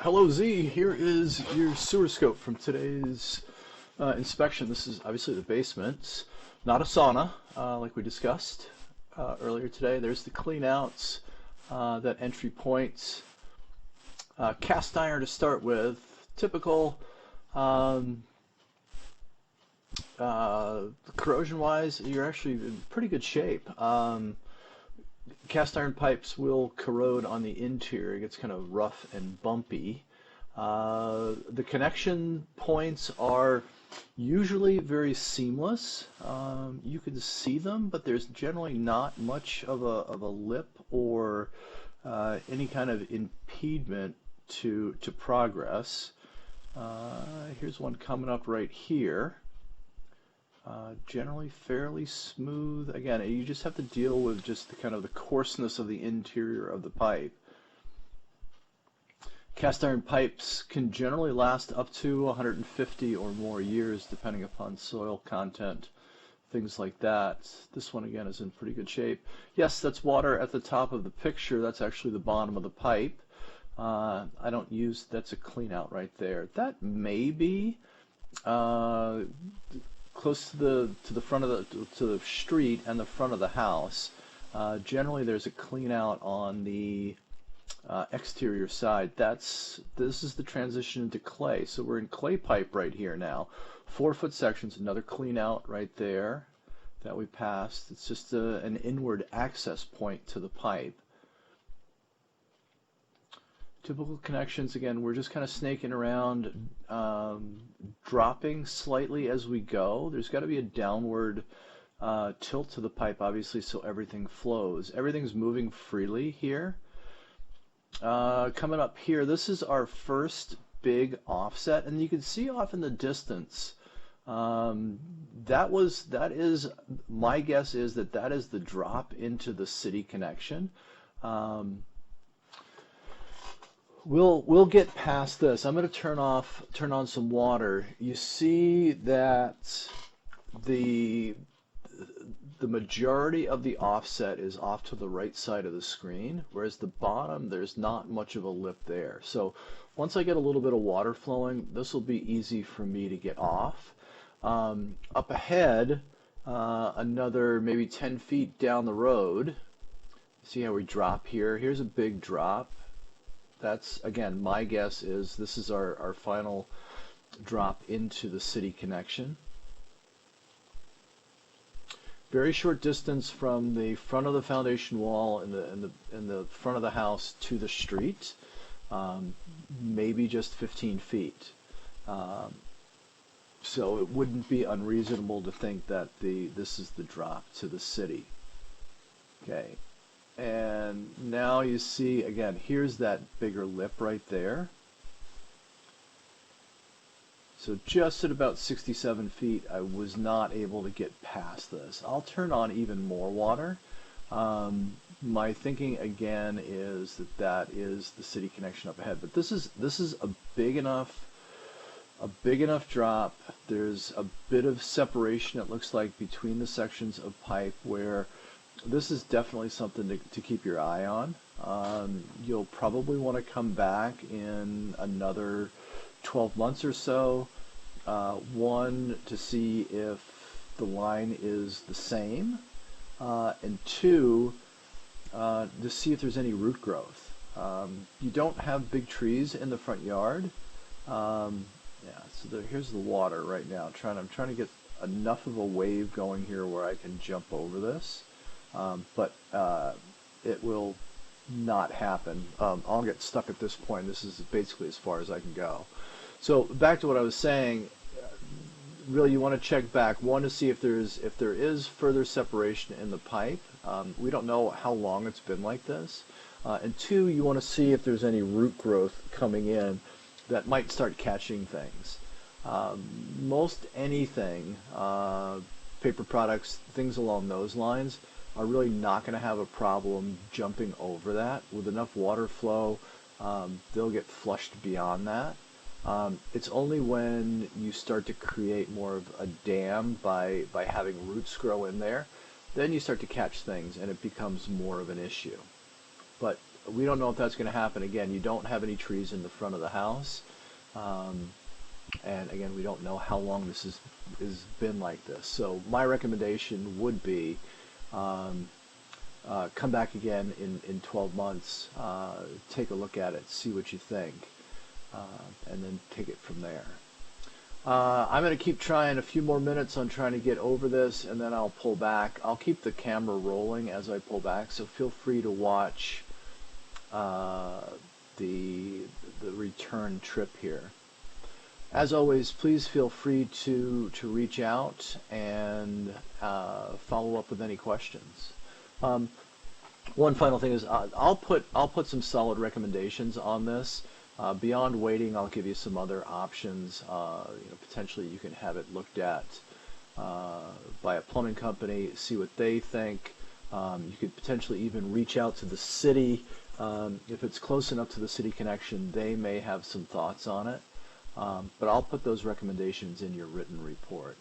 Hello Z, here is your sewer scope from today's inspection. This is obviously the basement, not a sauna like we discussed earlier today. There's the clean outs, that entry point, cast iron to start with, typical. Corrosion wise, you're actually in pretty good shape. Cast iron pipes will corrode on the interior. It gets kind of rough and bumpy. The connection points are usually very seamless. You can see them, but there's generally not much of a lip or any kind of impediment to progress. Here's one coming up right here. Generally fairly smooth. Again, you just have to deal with just the kind of the coarseness of the interior of the pipe. Cast iron pipes can generally last up to 150 or more years depending upon soil content, things like that. This one again is in pretty good shape. Yes, that's water at the top of the picture. That's actually the bottom of the pipe. I don't use, that's a clean out right there. That may be close to the front of the street and the front of the house. Generally, there's a clean out on the exterior side. This is the transition into clay. So we're in clay pipe right here now. 4-foot sections, another clean out right there that we passed. It's just an inward access point to the pipe. Typical connections, again, we're just kind of snaking around, dropping slightly as we go. There's got to be a downward tilt to the pipe, obviously, so everything flows. Everything's moving freely here. Coming up here, this is our first big offset, and you can see off in the distance, that is, my guess is that is the drop into the city connection. We'll get past this. I'm going to turn on some water. You see that the majority of the offset is off to the right side of the screen, whereas the bottom, there's not much of a lip there. So once I get a little bit of water flowing, this will be easy for me to get off. Up ahead, another maybe 10 feet down the road, see how we drop here? Here's a big drop. That's, again, my guess is this is our final drop into the city connection. Very short distance from the front of the foundation wall in the front of the house to the street, maybe just 15 feet. So it wouldn't be unreasonable to think that this is the drop to the city. Okay. And now you see, again, here's that bigger lip right there. So just at about 67 feet, I was not able to get past this. I'll turn on even more water. My thinking, again, is that is the city connection up ahead. But this is a big enough drop. There's a bit of separation, it looks like, between the sections of pipe where this is definitely something to keep your eye on. You'll probably want to come back in another 12 months or so. One, to see if the line is the same, and two, to see if there's any root growth. You don't have big trees in the front yard. Yeah, so here's the water right now. I'm trying to get enough of a wave going here where I can jump over this. But it will not happen. I'll get stuck at this point. This is basically as far as I can go. So back to what I was saying, really you want to check back, one, to see if there is further separation in the pipe. We don't know how long it's been like this. And two, you want to see if there's any root growth coming in that might start catching things. Most anything, paper products, things along those lines, are really not going to have a problem jumping over that. With enough water flow, they'll get flushed beyond that. It's only when you start to create more of a dam by having roots grow in there, then you start to catch things and it becomes more of an issue. But we don't know if that's going to happen. Again, you don't have any trees in the front of the house. Um, and again, we don't know how long this is been like this. So my recommendation would be um, come back again in 12 months, take a look at it, see what you think, and then take it from there. I'm going to keep trying a few more minutes on trying to get over this, and then I'll pull back. I'll keep the camera rolling as I pull back, so feel free to watch the return trip here. As always, please feel free to reach out and follow up with any questions. One final thing is I'll put some solid recommendations on this. Beyond waiting, I'll give you some other options. Potentially you can have it looked at by a plumbing company, see what they think. You could potentially even reach out to the city. If it's close enough to the city connection, they may have some thoughts on it. But I'll put those recommendations in your written report.